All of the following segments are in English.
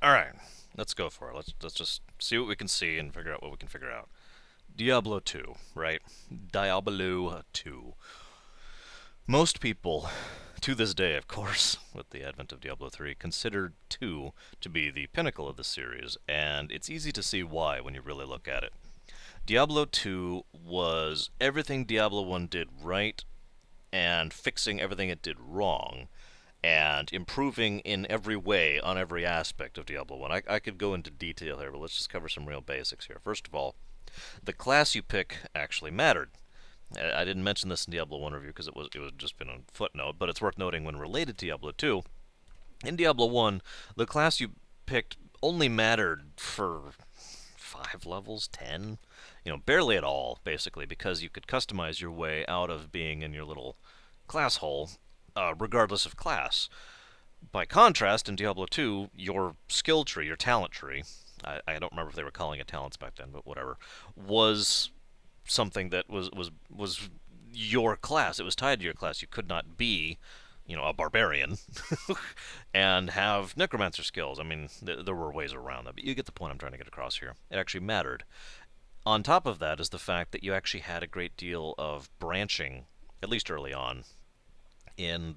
Alright, let's go for it. Let's just see what we can see and figure out what we can figure out. Diablo 2, right? Diablo 2. Most people, to this day, of course, with the advent of Diablo 3, consider 2 to be the pinnacle of the series, and it's easy to see why when you really look at it. Diablo 2 was everything Diablo 1 did right and fixing everything it did wrong and improving in every way on every aspect of Diablo 1. I could go into detail here, but let's just cover some real basics here. First of all, the class you pick actually mattered. I didn't mention this in Diablo 1 review because it was just been a footnote, but it's worth noting when related to Diablo 2. In Diablo 1, the class you picked only mattered for 5 levels, 10, barely at all, basically, because you could customize your way out of being in your little class hole, regardless of class. By contrast, in Diablo 2, your skill tree, your talent tree, I don't remember if they were calling it talents back then, but whatever, was something that was your class. It was tied to your class. You could not be, a barbarian and have necromancer skills. I mean, there were ways around that, but you get the point I'm trying to get across here. It actually mattered. On top of that is the fact that you actually had a great deal of branching, at least early on, in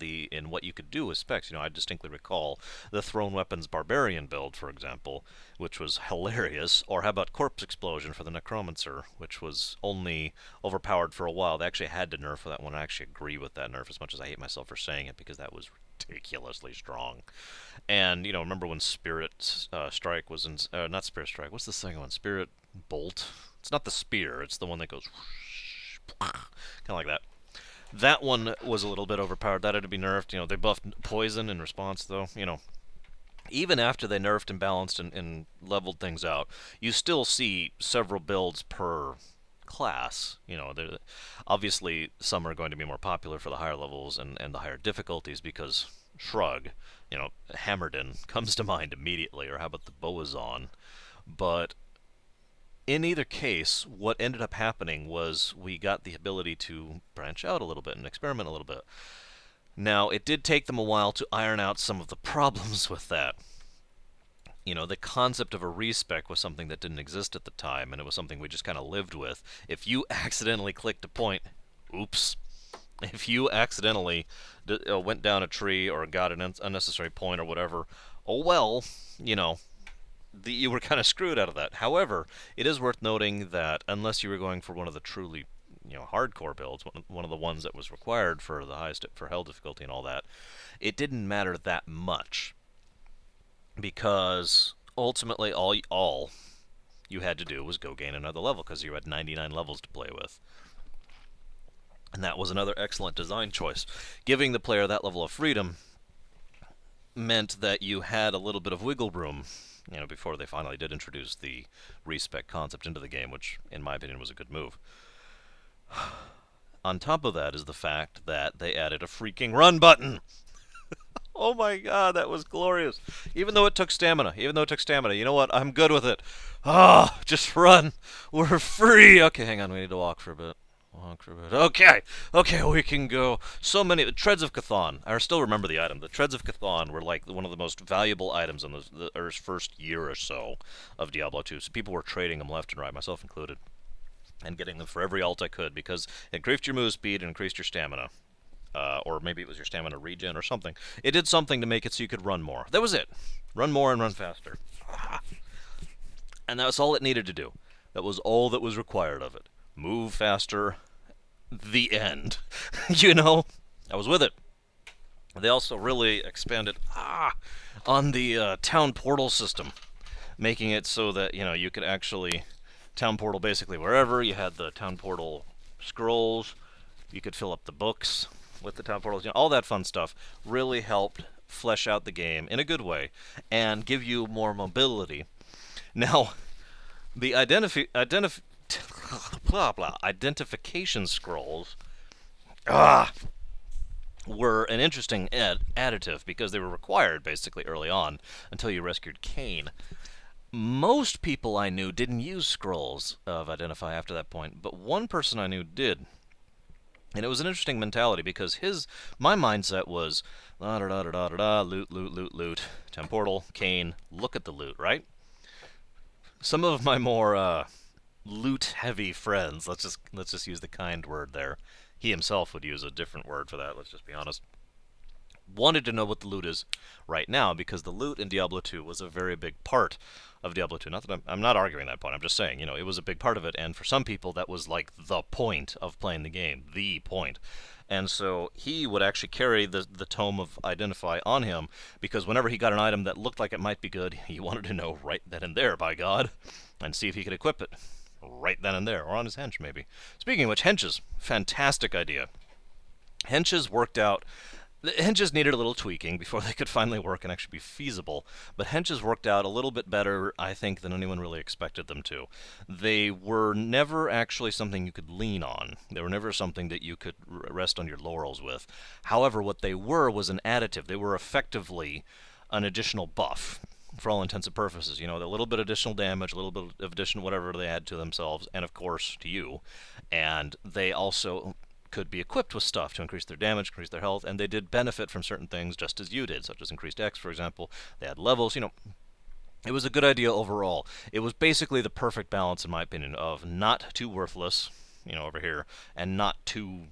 what you could do with specs. I distinctly recall the thrown weapons barbarian build, for example, which was hilarious. Or how about corpse explosion for the necromancer, which was only overpowered for a while. They actually had to nerf that one. I actually agree with that nerf, as much as I hate myself for saying it, because that was ridiculously strong. And remember when Spirit Strike was in, not Spirit Strike. What's the second one? Spirit Bolt. It's not the spear. It's the one that goes kind of like that. That one was a little bit overpowered. That had to be nerfed. They buffed poison in response, though. Even after they nerfed and balanced and leveled things out, you still see several builds per class. Obviously, some are going to be more popular for the higher levels and the higher difficulties because Shrug, Hammerden comes to mind immediately, or how about the Boazon? But in either case, what ended up happening was we got the ability to branch out a little bit and experiment a little bit. Now, it did take them a while to iron out some of the problems with that. The concept of a respec was something that didn't exist at the time, and it was something we just kind of lived with. If you accidentally clicked a point, oops. If you accidentally went down a tree or got an unnecessary point or whatever, oh well, you were kind of screwed out of that. However, it is worth noting that unless you were going for one of the truly, hardcore builds, one of the ones that was required for the highest for hell difficulty and all that, it didn't matter that much because ultimately all you had to do was go gain another level because you had 99 levels to play with. And that was another excellent design choice. Giving the player that level of freedom meant that you had a little bit of wiggle room before they finally did introduce the respec concept into the game, which, in my opinion, was a good move. On top of that is the fact that they added a freaking run button. Oh my god, that was glorious. Even though it took stamina. You know what? I'm good with it. Ah, just run. We're free. Okay, hang on. We need to walk for a bit. Okay, we can go. So many treads of Chthon. I still remember the item. The treads of Chthon were like one of the most valuable items in the first year or so of Diablo 2. So people were trading them left and right, myself included, and getting them for every alt I could because it increased your move speed and increased your stamina. Or maybe it was your stamina regen or something. It did something to make it so you could run more. That was it. Run more and run faster. And that was all it needed to do. That was all that was required of it. Move faster. The end. I was with it. They also really expanded on the town portal system, making it so that you could actually town portal basically wherever. You had the town portal scrolls. You could fill up the books with the town portals. All that fun stuff really helped flesh out the game in a good way and give you more mobility. Now, the identification scrolls were an interesting additive because they were required basically early on until you rescued Cain. Most people I knew didn't use scrolls of identify after that point, but one person I knew did. And it was an interesting mentality because my mindset was da da da da da da, loot, loot, loot, loot, temportal, cane, look at the loot, right? Some of my more loot-heavy friends, let's just use the kind word there. He himself would use a different word for that. Let's just be honest. Wanted to know what the loot is right now because the loot in Diablo 2 was a very big part of Diablo 2. Not that I'm not arguing that point. I'm just saying, it was a big part of it, and for some people that was like the point of playing the game, the point. And so he would actually carry the tome of Identify on him because whenever he got an item that looked like it might be good, he wanted to know right then and there, by God, and see if he could equip it right then and there, or on his hench maybe. Speaking of which, henches, fantastic idea. Henches worked out. The henches needed a little tweaking before they could finally work and actually be feasible, but henches worked out a little bit better, I think, than anyone really expected them to. They were never actually something you could lean on. They were never something that you could rest on your laurels with. However, what they were was an additive. They were effectively an additional buff for all intents and purposes. A little bit additional damage, a little bit of additional whatever they add to themselves, and of course to you. And they also could be equipped with stuff to increase their damage, increase their health, and they did benefit from certain things just as you did, such as increased X, for example. They had levels. It was a good idea overall. It was basically the perfect balance, in my opinion, of not too worthless, over here, and not too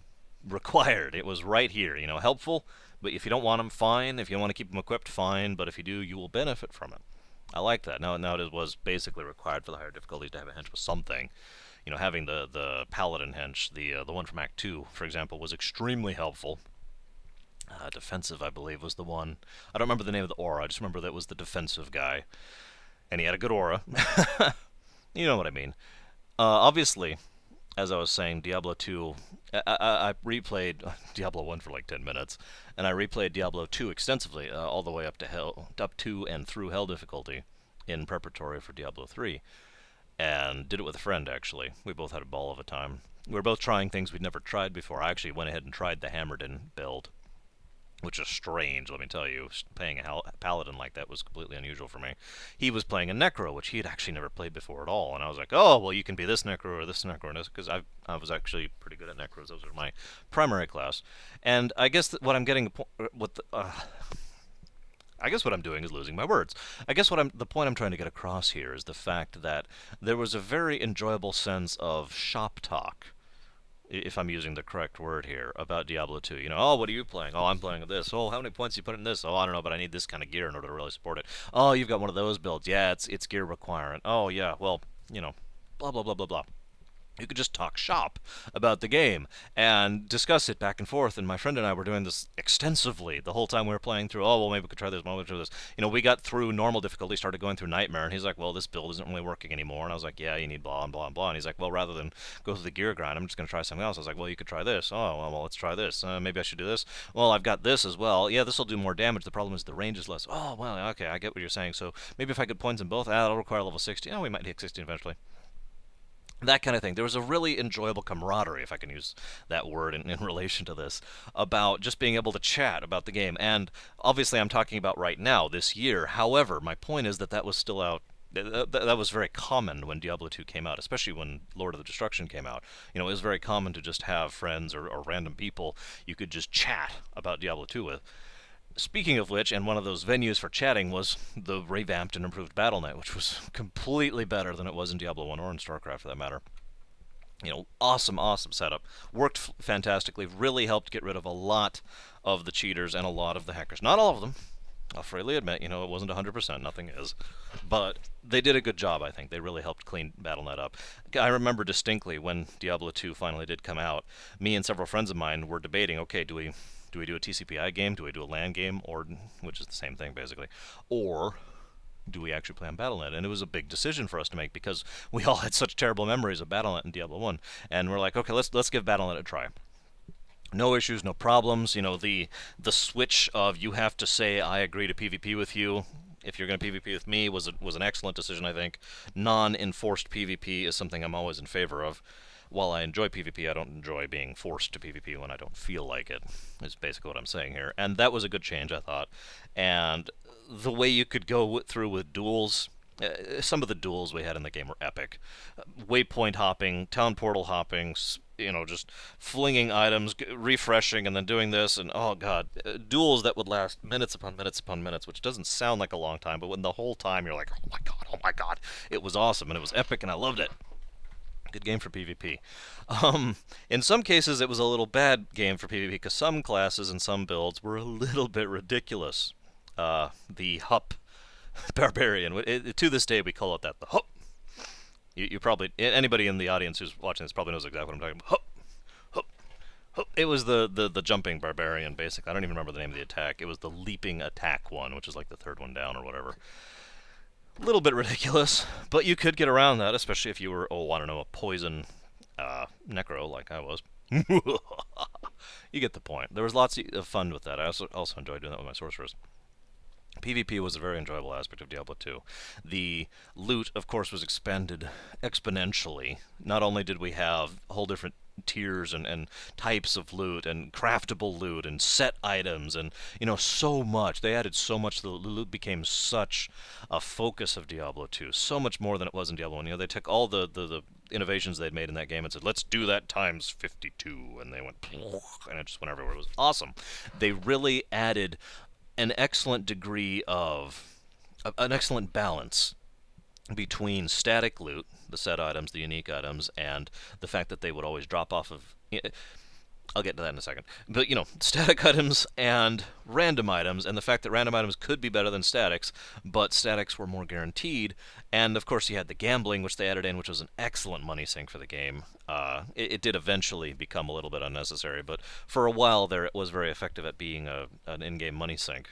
required. It was right here, helpful, but if you don't want them, fine. If you want to keep them equipped, fine, but if you do, you will benefit from it. I like that. Now it was basically required for the higher difficulties to have a hench with something. Having the paladin hench, the one from Act 2, for example, was extremely helpful. Defensive, I believe, was the one. I don't remember the name of the aura. I just remember that was the defensive guy, and he had a good aura. You know what I mean. Obviously, as I was saying, Diablo 2. I replayed Diablo 1 for like 10 minutes, and I replayed Diablo 2 extensively, all the way up to and through hell difficulty, in preparatory for Diablo 3, and did it with a friend. Actually, we both had a ball of a time. We were both trying things we'd never tried before. I actually went ahead and tried the Hammerden build, which is strange, let me tell you. Playing a paladin like that was completely unusual for me. He was playing a necro, which he had actually never played before at all, and I was like, oh, well, you can be this necro or this necro, because I was actually pretty good at necros. Those were my primary class. And I guess that what I'm getting, I guess what I'm doing is losing my words. I guess the point I'm trying to get across here is the fact that there was a very enjoyable sense of shop talk, if I'm using the correct word here, about Diablo 2. Oh, what are you playing? Oh, I'm playing this. Oh, how many points you put in this? Oh, I don't know, but I need this kind of gear in order to really support it. Oh, you've got one of those builds. Yeah, it's gear requirement. Oh, yeah, well, blah, blah, blah, blah, blah. You could just talk shop about the game and discuss it back and forth. And my friend and I were doing this extensively the whole time we were playing through. Oh, well, maybe we could try this. Maybe we could try this. We got through normal difficulty, started going through nightmare, and he's like, well, this build isn't really working anymore. And I was like, yeah, you need blah and blah and blah. And he's like, well, rather than go through the gear grind, I'm just going to try something else. I was like, well, you could try this. Oh, well, let's try this. Maybe I should do this. Well, I've got this as well. Yeah, this will do more damage. The problem is the range is less. Oh, well, okay, I get what you're saying. So maybe if I could points in both, that'll require level 60. Oh, we might hit 16 eventually. That kind of thing. There was a really enjoyable camaraderie, if I can use that word in relation to this, about just being able to chat about the game. And obviously, I'm talking about right now, this year. However, my point is that was still out. That was very common when Diablo 2 came out, especially when Lord of the Destruction came out. It was very common to just have friends or random people you could just chat about Diablo 2 with. Speaking of which, and one of those venues for chatting was the revamped and improved BattleNet, which was completely better than it was in Diablo 1 or in StarCraft for that matter. Awesome, awesome setup. Worked fantastically, really helped get rid of a lot of the cheaters and a lot of the hackers. Not all of them. I'll freely admit, it wasn't 100%, nothing is. But they did a good job, I think. They really helped clean BattleNet up. I remember distinctly when Diablo 2 finally did come out, me and several friends of mine were debating, okay, do we do a TCP/I game? Do we do a LAN game? Or, which is the same thing, basically. Or do we actually play on BattleNet? And it was a big decision for us to make because we all had such terrible memories of BattleNet and Diablo 1. And we're like, okay, let's give BattleNet a try. No issues, no problems. The switch of you have to say I agree to PvP with you if you're going to PvP with me was an excellent decision, I think. Non-enforced PvP is something I'm always in favor of. While I enjoy PvP, I don't enjoy being forced to PvP when I don't feel like it, is basically what I'm saying here. And that was a good change, I thought. And the way you could go through with duels, some of the duels we had in the game were epic. Waypoint hopping, town portal hopping, just flinging items, refreshing, and then doing this, and oh god, duels that would last minutes upon minutes upon minutes, which doesn't sound like a long time, but when the whole time you're like, oh my god, it was awesome and it was epic and I loved it. Good game for PvP. In some cases, it was a little bad game for PvP because some classes and some builds were a little bit ridiculous. The Hup Barbarian. To this day, we call it that. The Hup. You probably anybody in the audience who's watching this probably knows exactly what I'm talking about. Hup, hup, hup. It was the jumping barbarian. Basically, I don't even remember the name of the attack. It was the leaping attack one, which is like the third one down or whatever. A little bit ridiculous, but you could get around that, especially if you were, I don't know, a poison necro like I was. You get the point. There was lots of fun with that. I also enjoyed doing that with my sorcerers. PvP was a very enjoyable aspect of Diablo 2. The loot, of course, was expanded exponentially. Not only did we have whole different tiers and types of loot and craftable loot and set items and so much. They added so much. The loot became such a focus of Diablo 2, so much more than it was in Diablo 1. They took all the innovations they'd made in that game and said, let's do that times 52, and they went and it just went everywhere. It was awesome. They really added an excellent degree of an excellent balance between static loot, the set items, the unique items, and the fact that they would always drop off of. I'll get to that in a second. But, static items and random items, and the fact that random items could be better than statics, but statics were more guaranteed. And, of course, you had the gambling, which they added in, which was an excellent money sink for the game. It did eventually become a little bit unnecessary, but for a while there it was very effective at being an in-game money sink.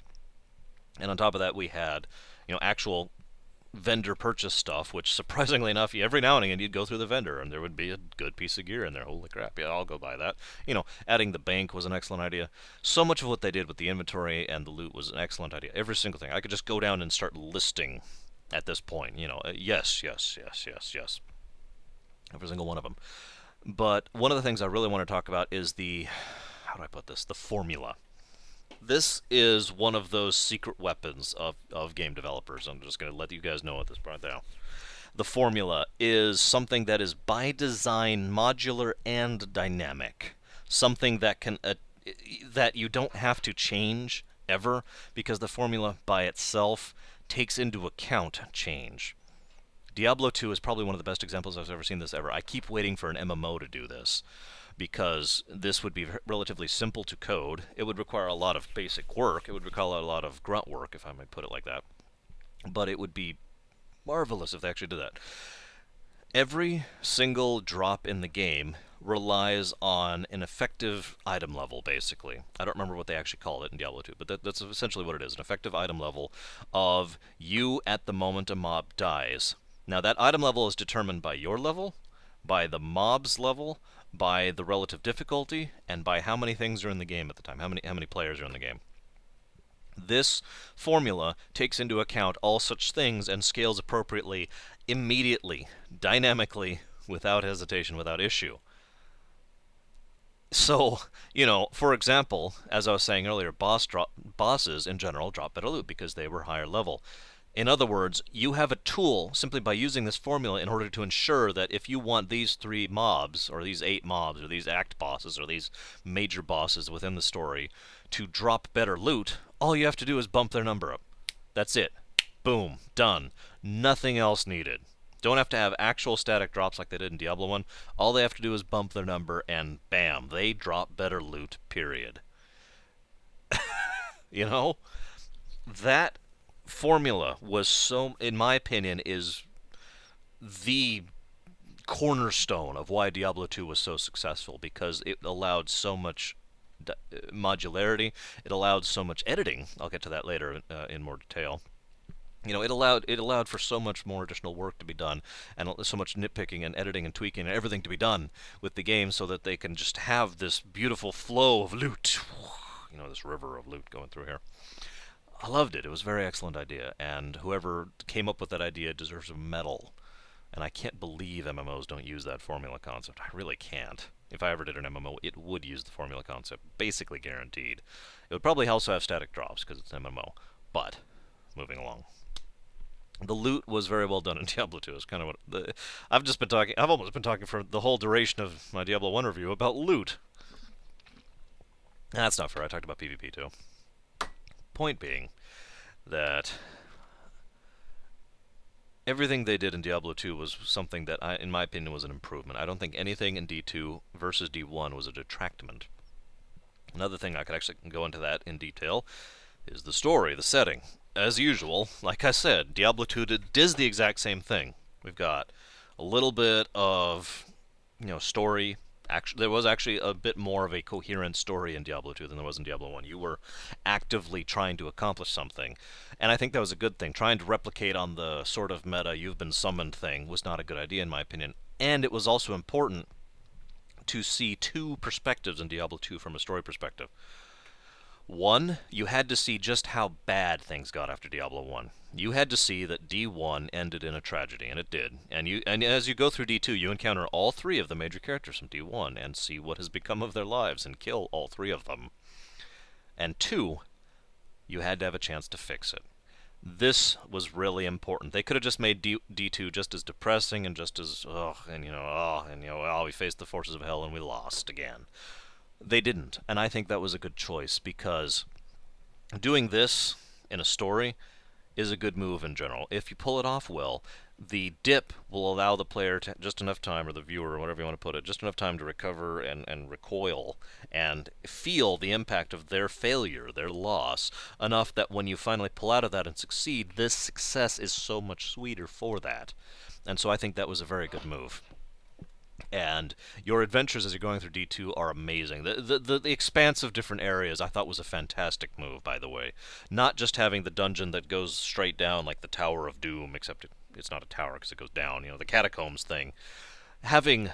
And on top of that, we had, actual vendor purchase stuff, which surprisingly enough, every now and again you'd go through the vendor and there would be a good piece of gear in there. Holy crap, yeah, I'll go buy that. Adding the bank was an excellent idea. So much of what they did with the inventory and the loot was an excellent idea. Every single thing. I could just go down and start listing at this point. Yes, yes, yes, yes, yes. Every single one of them. But one of the things I really want to talk about is how do I put this? The formula. This is one of those secret weapons of game developers. I'm just going to let you guys know at this point now. The formula is something that is by design modular and dynamic. Something that that you don't have to change ever, because the formula by itself takes into account change. Diablo 2 is probably one of the best examples I've ever seen this ever. I keep waiting for an MMO to do this, because this would be relatively simple to code. It would require a lot of basic work. It would require a lot of grunt work, if I might put it like that. But it would be marvelous if they actually did that. Every single drop in the game relies on an effective item level, basically. I don't remember what they actually call it in Diablo 2, but that's essentially what it is, an effective item level of you at the moment a mob dies. Now, that item level is determined by your level, by the mob's level, by the relative difficulty, and by how many things are in the game at the time, how many players are in the game. This formula takes into account all such things and scales appropriately immediately, dynamically, without hesitation, without issue. So, for example, as I was saying earlier, bosses in general drop better loot because they were higher level. In other words, you have a tool simply by using this formula in order to ensure that if you want these 3 mobs, or these 8 mobs, or these act bosses, or these major bosses within the story to drop better loot, all you have to do is bump their number up. That's it. Boom. Done. Nothing else needed. Don't have to have actual static drops like they did in Diablo 1. All they have to do is bump their number and bam, they drop better loot, period. That formula was in my opinion, is the cornerstone of why Diablo 2 was so successful, because it allowed so much modularity, it allowed so much editing. I'll get to that later in more detail. It allowed for so much more additional work to be done, and so much nitpicking and editing and tweaking and everything to be done with the game, so that they can just have this beautiful flow of loot. This river of loot going through here. I loved it. It was a very excellent idea, and whoever came up with that idea deserves a medal. And I can't believe MMOs don't use that formula concept. I really can't. If I ever did an MMO, it would use the formula concept, basically guaranteed. It would probably also have static drops because it's an MMO. But moving along. The loot was very well done in Diablo 2. Is kind of what I've just been talking. I've almost been talking for the whole duration of my Diablo 1 review about loot. That's not fair. I talked about PvP too. Point being that everything they did in Diablo 2 was something that, in my opinion, was an improvement. I don't think anything in D2 versus D1 was a detractment. Another thing I could actually go into that in detail is the story, the setting. As usual, like I said, Diablo 2 does the exact same thing. We've got a little bit of, story. Actually, there was actually a bit more of a coherent story in Diablo 2 than there was in Diablo 1. You were actively trying to accomplish something, and I think that was a good thing. Trying to replicate on the sort of meta you've been summoned thing was not a good idea in my opinion, and it was also important to see two perspectives in Diablo 2 from a story perspective. One, you had to see just how bad things got after Diablo 1. You had to see that D1 ended in a tragedy, and it did. And as you go through D2, you encounter all three of the major characters from D1 and see what has become of their lives and kill all three of them. And two, you had to have a chance to fix it. This was really important. They could have just made D2 just as depressing and just as we faced the forces of hell and we lost again. They didn't, and I think that was a good choice because doing this in a story is a good move in general. If you pull it off well, the dip will allow the player to just enough time, or the viewer, or whatever you want to put it, just enough time to recover and recoil and feel the impact of their failure, their loss, enough that when you finally pull out of that and succeed, this success is so much sweeter for that. And so I think that was a very good move. And your adventures as you're going through D2 are amazing. The expanse of different areas I thought was a fantastic move, by the way. Not just having the dungeon that goes straight down like the Tower of Doom, except it's not a tower because it goes down, the catacombs thing. Having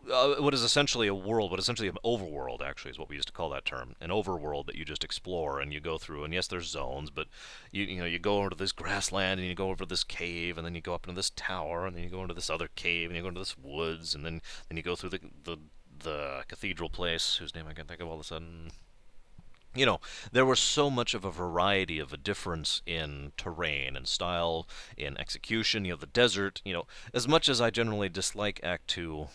what is essentially a world, what essentially an overworld actually is what we used to call that term, an overworld that you just explore and you go through. And yes, there's zones, but you go over to this grassland and you go over to this cave and then you go up into this tower and then you go into this other cave and you go into this woods and then you go through the cathedral place whose name I can't think of all of a sudden. There was so much of a variety of a difference in terrain and style, in execution. The desert. As much as I generally dislike Act Two,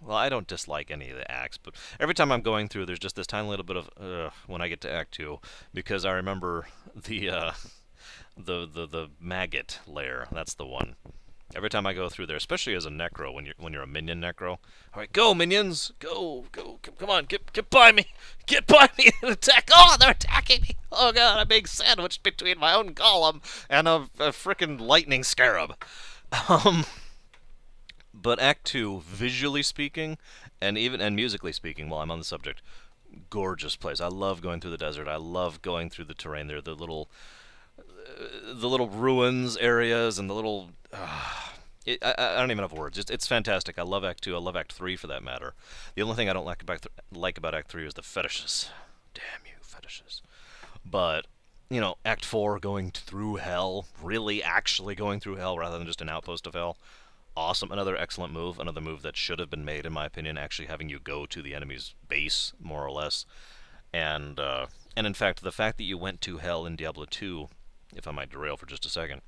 well, I don't dislike any of the acts, but every time I'm going through, there's just this tiny little bit of when I get to Act Two, because I remember the maggot lair. That's the one. Every time I go through there, especially as a necro, when you're a minion necro, all right, go minions, go, come on, get by me, get by me and attack! Oh, they're attacking me! Oh god, I'm being sandwiched between my own golem and a frickin' lightning scarab. Um, but Act Two, visually speaking, and musically speaking, while I'm on the subject, gorgeous place. I love going through the desert. I love going through the terrain there. The little ruins areas and the little. I don't even have words. It's fantastic. I love Act Two. I love Act Three for that matter. The only thing I don't like about Act Three is the fetishes. Damn you, fetishes. But Act Four, going through hell, really actually going through hell rather than just an outpost of hell. Awesome. Another excellent move. Another move that should have been made, in my opinion, actually having you go to the enemy's base, more or less. And in fact, the fact that you went to hell in Diablo 2, if I might derail for just a second,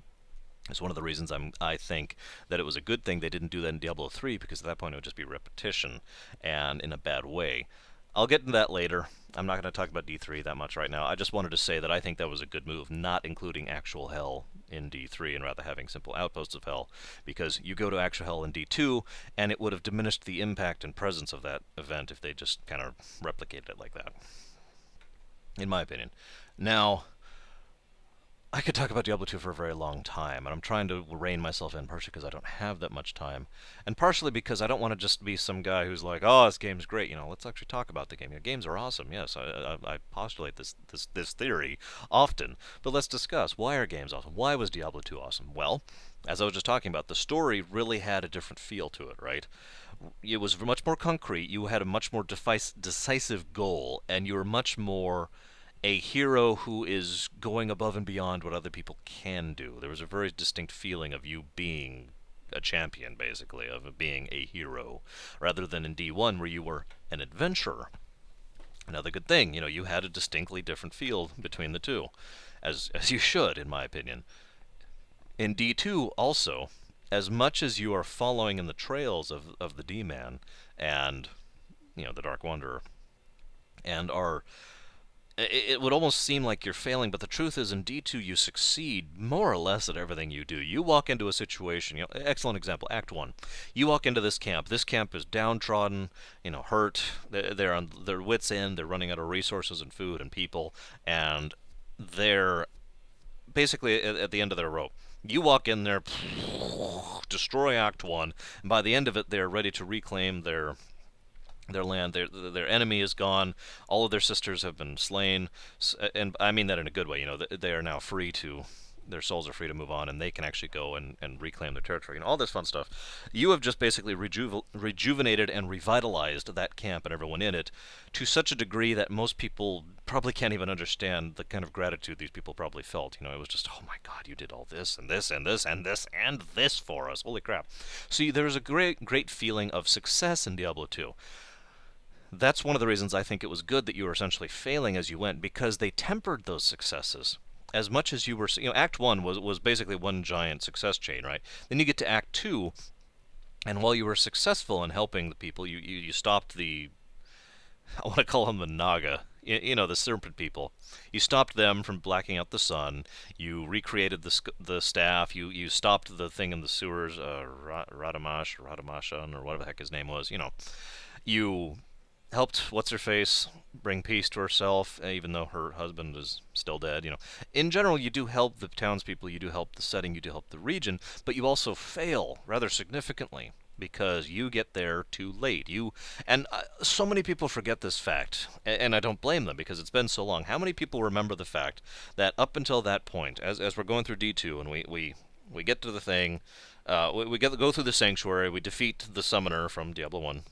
is one of the reasons I think that it was a good thing they didn't do that in Diablo 3, because at that point it would just be repetition, and in a bad way. I'll get into that later. I'm not going to talk about D3 that much right now. I just wanted to say that I think that was a good move, not including actual hell in D3 and rather having simple outposts of hell, because you go to actual hell in D2, and it would have diminished the impact and presence of that event if they just kind of replicated it like that, in my opinion. Now, I could talk about Diablo 2 for a very long time, and I'm trying to rein myself in, partially because I don't have that much time, and partially because I don't want to just be some guy who's like, oh, this game's great. Let's actually talk about the game. Games are awesome. Yes, I postulate this theory often, but let's discuss, why are games awesome? Why was Diablo 2 awesome? Well, as I was just talking about, the story really had a different feel to it, right? It was much more concrete. You had a much more decisive goal, and you were much more a hero who is going above and beyond what other people can do. There was a very distinct feeling of you being a champion, basically, of being a hero, rather than in D1 where you were an adventurer. Another good thing, you had a distinctly different feel between the two, as you should, in my opinion. In D2 also, as much as you are following in the trails of the D-Man and, the Dark Wanderer, and are it would almost seem like you're failing, but the truth is in D2 you succeed more or less at everything you do. You walk into a situation, excellent example, Act 1. You walk into this camp. This camp is downtrodden, hurt. They're on their wits' end. They're running out of resources and food and people, and they're basically at the end of their rope. You walk in there, destroy Act 1, and by the end of it they're ready to reclaim their land. Their enemy is gone. All of their sisters have been slain, and I mean that in a good way. They are now free to. Their souls are free to move on, and they can actually go and reclaim their territory. All this fun stuff. You have just basically rejuvenated and revitalized that camp and everyone in it to such a degree that most people probably can't even understand the kind of gratitude these people probably felt. It was just, oh my God, you did all this and this and this and this and this for us. Holy crap. See, there's a great feeling of success in Diablo 2. That's one of the reasons I think it was good that you were essentially failing as you went, because they tempered those successes. As much as you were, Act 1 was basically one giant success chain, right? Then you get to Act 2, and while you were successful in helping the people, you stopped I want to call them the Naga, the serpent people. You stopped them from blacking out the sun. You recreated the staff. You stopped the thing in the sewers, Radamashan, or whatever the heck his name was. You helped what's her face bring peace to herself, even though her husband is still dead. In general, you do help the townspeople, you do help the setting, you do help the region, but you also fail rather significantly because you get there too late. So many people forget this fact, and I don't blame them because it's been so long. How many people remember the fact that up until that point, as we're going through D2 and we get to the thing, go through the sanctuary, we defeat the summoner from Diablo 1.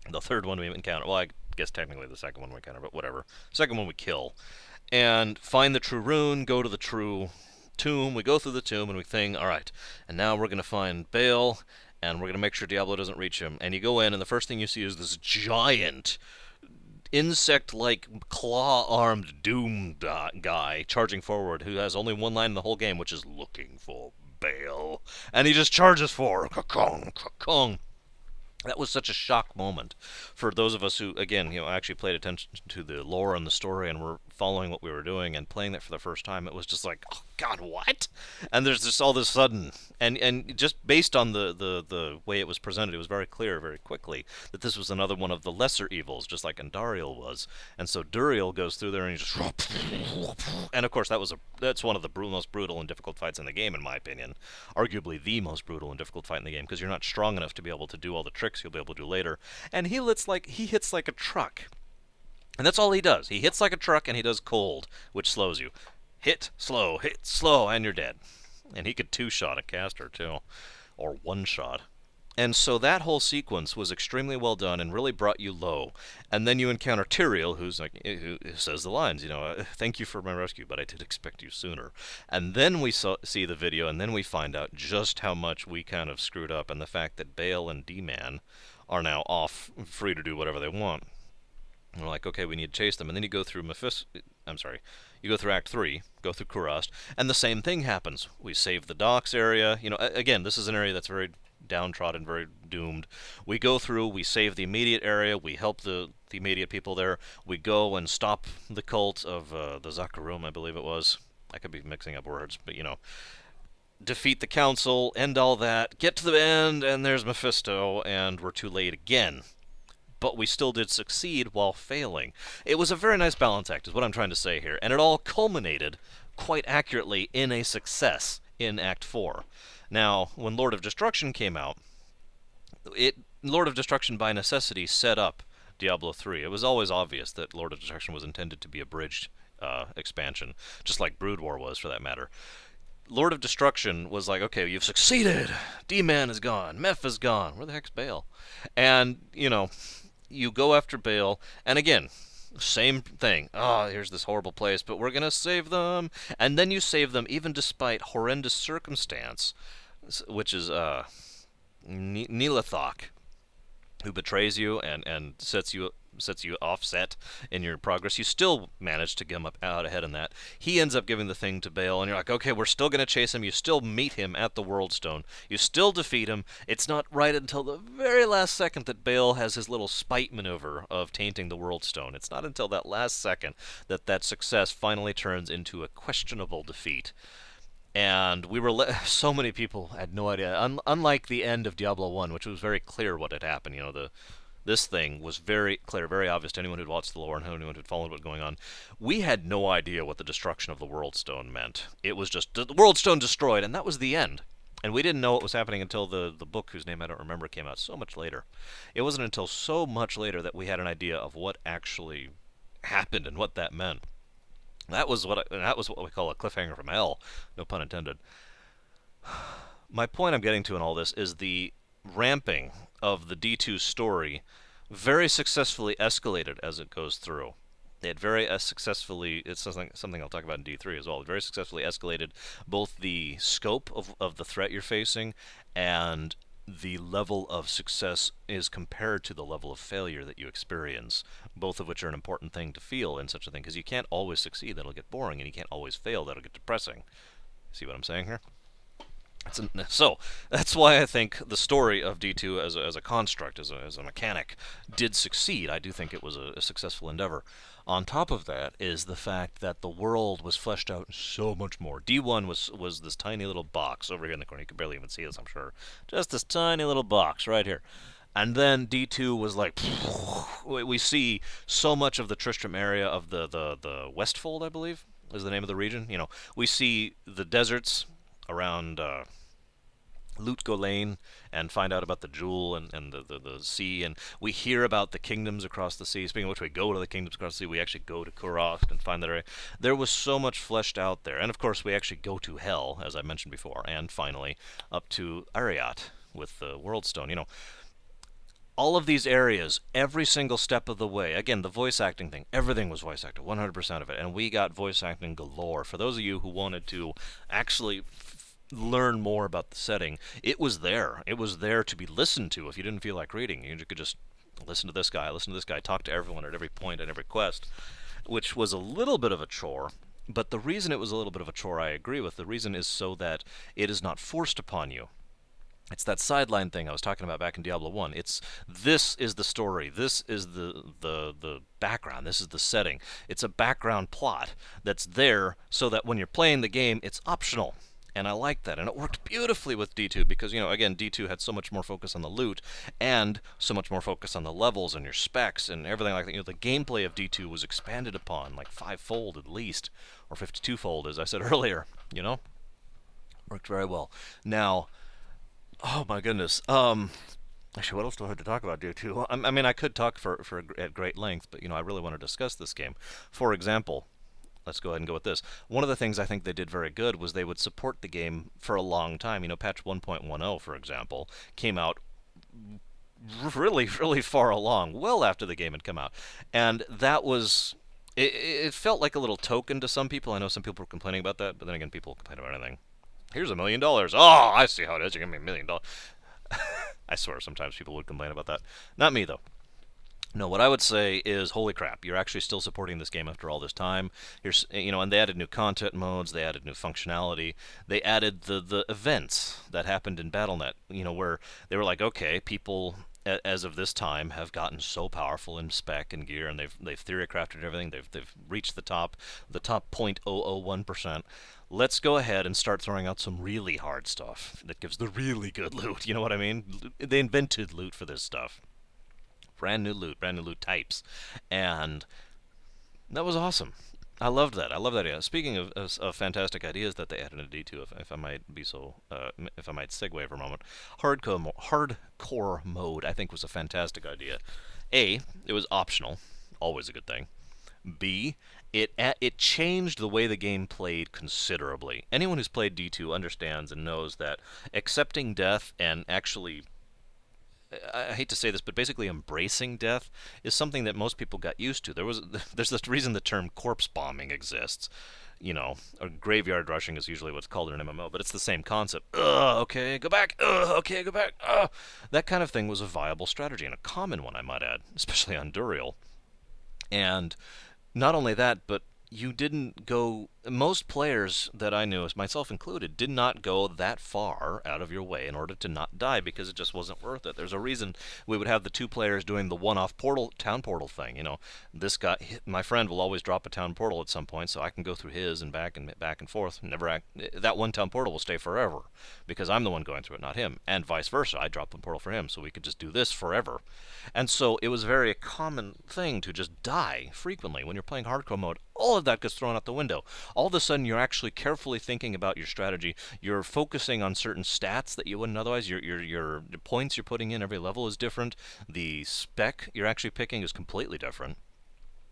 The third one we encounter, well, I guess technically the second one we encounter, but whatever. Second one we kill. And find the true rune, go to the true tomb. We go through the tomb and we think, alright, and now we're going to find Baal, and we're going to make sure Diablo doesn't reach him. And you go in, and the first thing you see is this giant, insect-like, claw-armed doom guy charging forward who has only one line in the whole game, which is looking for Baal. And he just charges forward. Ka-kong, ka-kong. That was such a shock moment for those of us who, again, actually paid attention to the lore and the story and were following what we were doing and playing that for the first time. It was just like, oh God, what? And there's just all this sudden, and just based on the way it was presented, it was very clear very quickly that this was another one of the lesser evils, just like Andariel was. And so Duriel goes through there and he just, and of course that's one of the most brutal and difficult fights in the game, in my opinion. Arguably the most brutal and difficult fight in the game, because you're not strong enough to be able to do all the tricks you'll be able to do later. And he hits like a truck. And that's all he does. He hits like a truck and he does cold, which slows you. Hit, slow, and you're dead. And he could two-shot a caster, too. Or one-shot. And so that whole sequence was extremely well done and really brought you low. And then you encounter Tyrael, who says the lines, thank you for my rescue, but I did expect you sooner. And then we see the video, and then we find out just how much we kind of screwed up, and the fact that Baal and D-Man are now off, free to do whatever they want. And we're like, okay, we need to chase them. And then you go through you go through Act 3, go through Kurast, and the same thing happens. We save the docks area. Again, this is an area that's very downtrodden, very doomed. We go through, we save the immediate area, we help the immediate people there. We go and stop the cult of the Zakarum, I believe it was. I could be mixing up words, but defeat the council, end all that, get to the end, and there's Mephisto, and we're too late again. But we still did succeed while failing. It was a very nice balance act, is what I'm trying to say here. And it all culminated quite accurately in a success in Act 4. Now, when Lord of Destruction came out, Lord of Destruction by necessity set up Diablo 3. It was always obvious that Lord of Destruction was intended to be a bridged expansion, just like Brood War was, for that matter. Lord of Destruction was like, okay, you've succeeded. D-Man is gone. Meph is gone. Where the heck's Baal? And, you go after Baal, and again, same thing. Here's this horrible place, but we're going to save them. And then you save them even despite horrendous circumstance, which is Nilathok, who betrays you and sets you sets you offset in your progress. You still manage to get him up out ahead in that. He ends up giving the thing to Bale, and you're like, okay, we're still going to chase him. You still meet him at the World Stone. You still defeat him. It's not right until the very last second that Bale has his little spite maneuver of tainting the World Stone. It's not until that last second that that success finally turns into a questionable defeat. And we were so many people had no idea. Unlike the end of Diablo 1, which was very clear what had happened. The this thing was very clear, very obvious to anyone who'd watched the lore and anyone who'd followed what was going on. We had no idea what the destruction of the World Stone meant. It was just the World Stone destroyed, and that was the end. And we didn't know what was happening until the book, whose name I don't remember, came out so much later. It wasn't until so much later that we had an idea of what actually happened and what that meant. That was what we call a cliffhanger from hell, no pun intended. My point I'm getting to in all this is the ramping of the D2 story very successfully escalated as it goes through. It very successfully, it's something I'll talk about in D3 as well, it very successfully escalated both the scope of the threat you're facing and the level of success is compared to the level of failure that you experience, both of which are an important thing to feel in such a thing, because you can't always succeed, that'll get boring, and you can't always fail, that'll get depressing. See what I'm saying here? So that's why I think the story of D2 as a construct, as a mechanic, did succeed. I do think it was a successful endeavor. On top of that is the fact that the world was fleshed out so much more. D1 was this tiny little box over here in the corner. You can barely even see this, I'm sure. Just this tiny little box right here. And then D2 was like, we see so much of the Tristram area of the Westfold, I believe, is the name of the region. We see the deserts around Loot Golain and find out about the jewel and the sea, and we hear about the kingdoms across the sea. Speaking of which, we go to the kingdoms across the sea. We actually go to Kurost and find that area. There was so much fleshed out there. And of course, we actually go to Hell, as I mentioned before, and finally up to Ariat with the World Stone. All of these areas, every single step of the way, again, the voice acting thing, everything was voice acted, 100% of it, and we got voice acting galore. For those of you who wanted to actually learn more about the setting, it was there. It was there to be listened to if you didn't feel like reading. You could just listen to this guy, talk to everyone at every point and every quest, which was a little bit of a chore. But the reason it was a little bit of a chore, I agree with. The reason is so that it is not forced upon you. It's that sideline thing I was talking about back in Diablo 1. This is the story. This is the background. This is the setting. It's a background plot that's there so that when you're playing the game, it's optional. And I like that. And it worked beautifully with D2 because, again, D2 had so much more focus on the loot and so much more focus on the levels and your specs and everything like that. The gameplay of D2 was expanded upon like 5-fold at least, or 52-fold, as I said earlier, Worked very well. Now, oh my goodness. Actually, what else do I have to talk about D2? I mean, I could talk at great length, but, I really want to discuss this game. For example, let's go ahead and go with this. One of the things I think they did very good was they would support the game for a long time. Patch 1.10, for example, came out really, really far along, well after the game had come out. And that was... It felt like a little token to some people. I know some people were complaining about that, but then again, people complain about anything. Here's $1 million. Oh, I see how it is. You give me $1 million. I swear sometimes people would complain about that. Not me, though. No, what I would say is, holy crap, you're actually still supporting this game after all this time. And they added new content modes, they added new functionality, they added the events that happened in BattleNet, where they were like, okay, people as of this time have gotten so powerful in spec and gear, and they've theory crafted everything, they've reached the top 0.001%. Let's go ahead and start throwing out some really hard stuff that gives the really good loot. You know what I mean? They invented loot for this stuff. Brand new loot types, and that was awesome. I loved that. I love that idea. Speaking of fantastic ideas that they added in D2, if I might be so, if I might segue for a moment, hardcore mode I think was a fantastic idea. A, it was optional, always a good thing. B, it changed the way the game played considerably. Anyone who's played D2 understands and knows that accepting death and actually, I hate to say this, but basically embracing death is something that most people got used to. There's this reason the term corpse bombing exists. or graveyard rushing is usually what's called in an MMO, but it's the same concept. Ugh, okay, go back. Ugh, okay, go back. Ugh. That kind of thing was a viable strategy, and a common one, I might add, especially on Duriel. And not only that, but you didn't go. Most players that I knew, myself included, did not go that far out of your way in order to not die because it just wasn't worth it. There's a reason we would have the two players doing the one-off town portal thing. This guy, my friend, will always drop a town portal at some point, so I can go through his and back and forth. That one town portal will stay forever because I'm the one going through it, not him, and vice versa. I drop the portal for him, so we could just do this forever. And so it was a very common thing to just die frequently when you're playing hardcore mode. All of that gets thrown out the window. All of a sudden, you're actually carefully thinking about your strategy. You're focusing on certain stats that you wouldn't otherwise. The points you're putting in every level is different. The spec you're actually picking is completely different.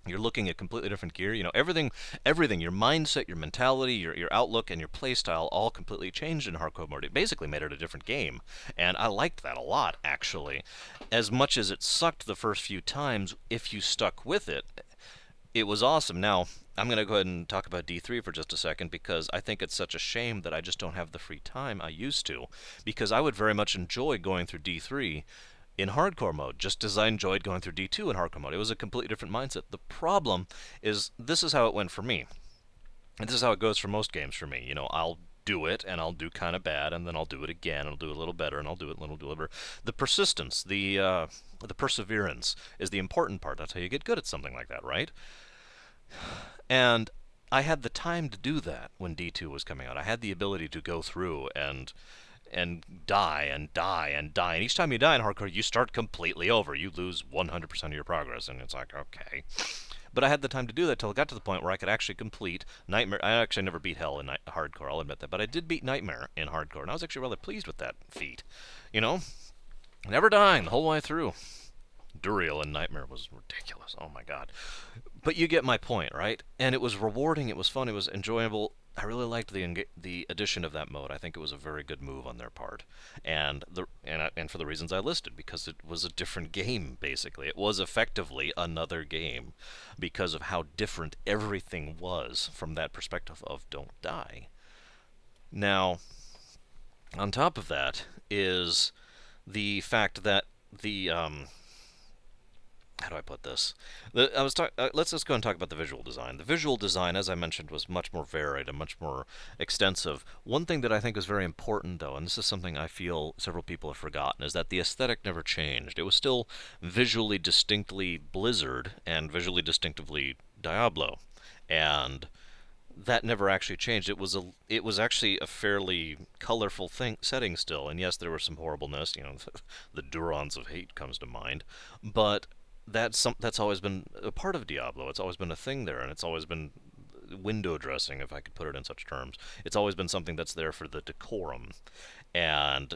You're looking at completely different gear. Everything, your mindset, your mentality, your outlook, and your playstyle all completely changed in hardcore mode. It basically made it a different game, and I liked that a lot, actually. As much as it sucked the first few times, if you stuck with it, it was awesome. Now, I'm going to go ahead and talk about D3 for just a second because I think it's such a shame that I just don't have the free time I used to. Because I would very much enjoy going through D3 in hardcore mode, just as I enjoyed going through D2 in hardcore mode. It was a completely different mindset. The problem is this is how it went for me. And this is how it goes for most games for me. I'll do it and I'll do kind of bad, and then I'll do it again and I'll do it a little better, and I'll do it a little better. The persistence, the perseverance is the important part. That's how you get good at something like that, right? And I had the time to do that when D2 was coming out. I had the ability to go through and die and die and die. And each time you die in hardcore, you start completely over. You lose 100% of your progress, and it's like, okay. But I had the time to do that till it got to the point where I could actually complete Nightmare. I actually never beat Hell in hardcore, I'll admit that. But I did beat Nightmare in hardcore, and I was actually rather pleased with that feat. You know? Never dying the whole way through. Duriel and Nightmare was ridiculous. Oh my god. But you get my point, right? And it was rewarding, it was fun, it was enjoyable. I really liked the addition of that mode. I think it was a very good move on their part, and for the reasons I listed, because it was a different game. Basically, it was effectively another game, because of how different everything was from that perspective of don't die. Now, on top of that is the fact that the how do I put this? Let's just go and talk about the visual design. The visual design, as I mentioned, was much more varied and much more extensive. One thing that I think is very important, though, and this is something I feel several people have forgotten, is that the aesthetic never changed. It was still visually distinctly Blizzard and visually distinctively Diablo, and that never actually changed. It was actually a fairly colorful setting still, and yes, there was some horribleness. The Durons of Hate comes to mind, but that's always been a part of Diablo. It's always been a thing there, and it's always been window dressing, if I could put it in such terms. It's always been something that's there for the decorum, and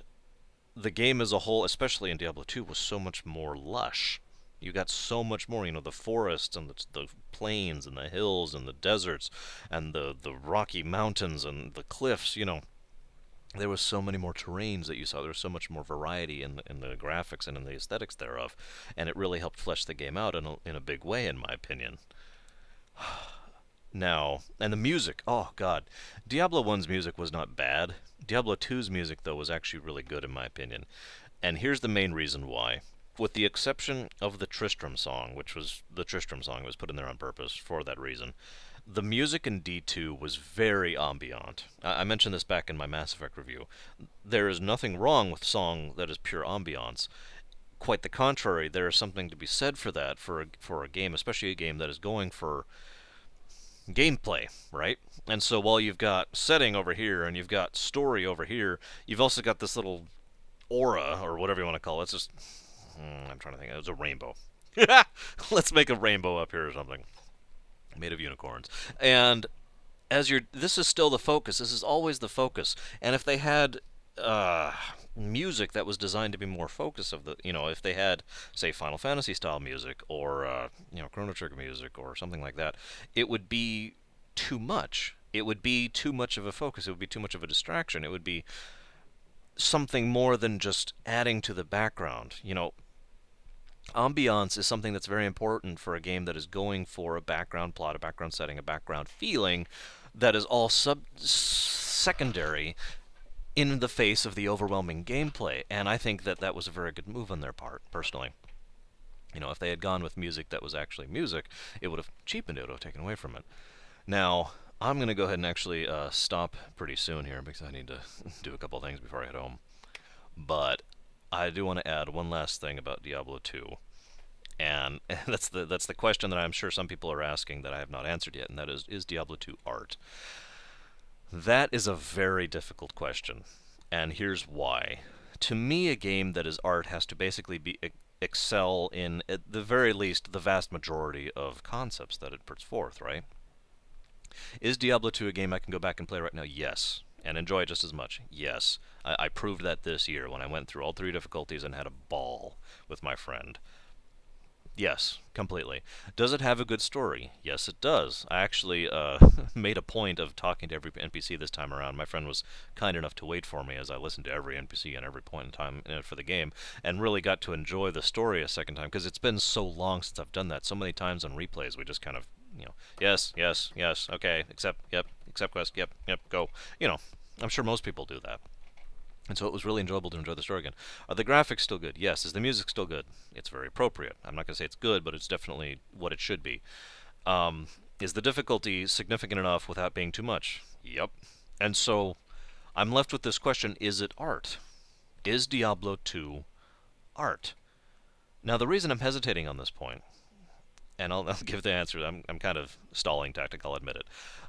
the game as a whole, especially in Diablo 2, was so much more lush. You got so much more, the forests and the plains and the hills and the deserts and the rocky mountains and the cliffs, there was so many more terrains that you saw. There was so much more variety in the graphics and in the aesthetics thereof, and it really helped flesh the game out in a big way, in my opinion. Now, and the music, oh god, Diablo 1's music was not bad. Diablo 2's music, though, was actually really good, in my opinion. And here's the main reason why. With the exception of the Tristram song, which was the Tristram song, it was put in there on purpose for that reason. The music in D2 was very ambient. I mentioned this back in my Mass Effect review. There is nothing wrong with song that is pure ambiance. Quite the contrary, there is something to be said for that for a game, especially a game that is going for gameplay, right? And so while you've got setting over here and you've got story over here, you've also got this little aura, or whatever you want to call it. It's just, I'm trying to think. It was a rainbow. Let's make a rainbow up here or something, made of unicorns. And this is still the focus. This is always the focus. And if they had music that was designed to be more focus of if they had, say, Final Fantasy style music or Chrono Trigger music or something like that, it would be too much. It would be too much of a focus. It would be too much of a distraction. It would be something more than just adding to the background. Ambiance is something that's very important for a game that is going for a background plot, a background setting, a background feeling that is all secondary in the face of the overwhelming gameplay. And I think that that was a very good move on their part, personally. You know, if they had gone with music that was actually music, it would have cheapened it, would have taken away from it. Now, I'm going to go ahead and actually stop pretty soon here because I need to do a couple things before I head home. But I do want to add one last thing about Diablo 2, and that's the question that I'm sure some people are asking that I have not answered yet, and that is Diablo 2 art? That is a very difficult question, and here's why. To me, a game that is art has to basically be excel in, at the very least, the vast majority of concepts that it puts forth, right? Is Diablo 2 a game I can go back and play right now? Yes. And enjoy it just as much? Yes. I proved that this year when I went through all three difficulties and had a ball with my friend. Yes, completely. Does it have a good story? Yes, it does. I actually made a point of talking to every NPC this time around. My friend was kind enough to wait for me as I listened to every NPC at every point in time for the game, and really got to enjoy the story a second time because it's been so long since I've done that. So many times on replays, we just kind of, yes, yes, yes, okay, accept, yep, accept quest, yep, yep, go. You know, I'm sure most people do that. And so it was really enjoyable to enjoy the story again. Are the graphics still good? Yes. Is the music still good? It's very appropriate. I'm not going to say it's good, but it's definitely what it should be. Is the difficulty significant enough without being too much? Yep. And so I'm left with this question: is it art? Is Diablo 2 art? Now, the reason I'm hesitating on this point, and I'll give the answer, I'm kind of stalling tactic, I'll admit it.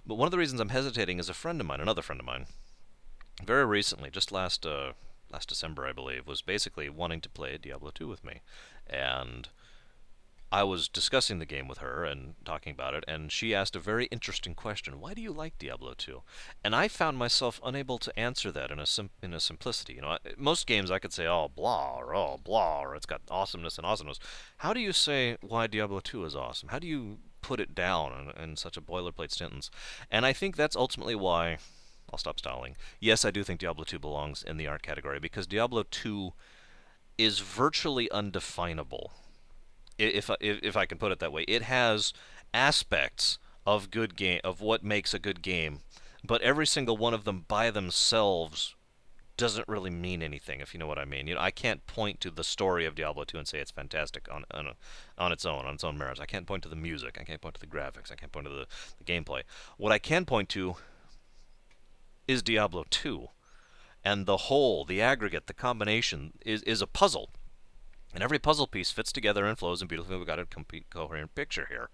But one of the reasons I'm hesitating is a friend of mine, another friend of mine, very recently, just last December, I believe, was basically wanting to play Diablo 2 with me, and I was discussing the game with her and talking about it, and she asked a very interesting question: "Why do you like Diablo 2?" And I found myself unable to answer that in a simplicity. You know, most games I could say, "Oh blah," or "Oh blah," or "It's got awesomeness and awesomeness." How do you say why Diablo 2 is awesome? How do you put it down in such a boilerplate sentence? And I think that's ultimately why I'll stop stalling. Yes, I do think Diablo 2 belongs in the art category because Diablo 2 is virtually undefinable, if I can put it that way. It has aspects of good game of what makes a good game, but every single one of them by themselves doesn't really mean anything, if you know what I mean. You know, I can't point to the story of Diablo 2 and say it's fantastic on its own merits. I can't point to the music. I can't point to the graphics. I can't point to the gameplay. What I can point to is Diablo 2. And the whole, the aggregate, the combination is a puzzle. And every puzzle piece fits together and flows, and beautifully we've got a complete coherent picture here.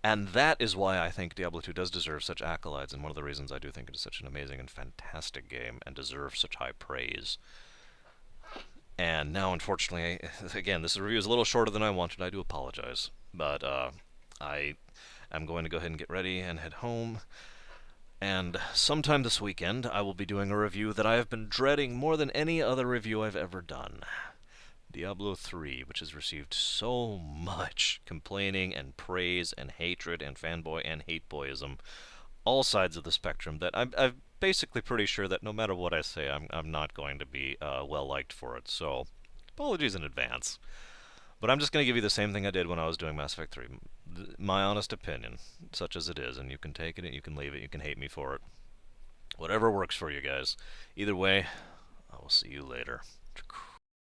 And that is why I think Diablo 2 does deserve such accolades, and one of the reasons I do think it is such an amazing and fantastic game and deserves such high praise. And now, unfortunately, again, this review is a little shorter than I wanted. I do apologize. But I am going to go ahead and get ready and head home. And sometime this weekend, I will be doing a review that I have been dreading more than any other review I've ever done. Diablo 3, which has received so much complaining and praise and hatred and fanboy and hateboyism, all sides of the spectrum, that I'm basically pretty sure that no matter what I say, I'm not going to be well liked for it. So, apologies in advance. But I'm just going to give you the same thing I did when I was doing Mass Effect 3. My honest opinion, such as it is, and you can take it and you can leave it, you can hate me for it. Whatever works for you guys. Either way, I will see you later.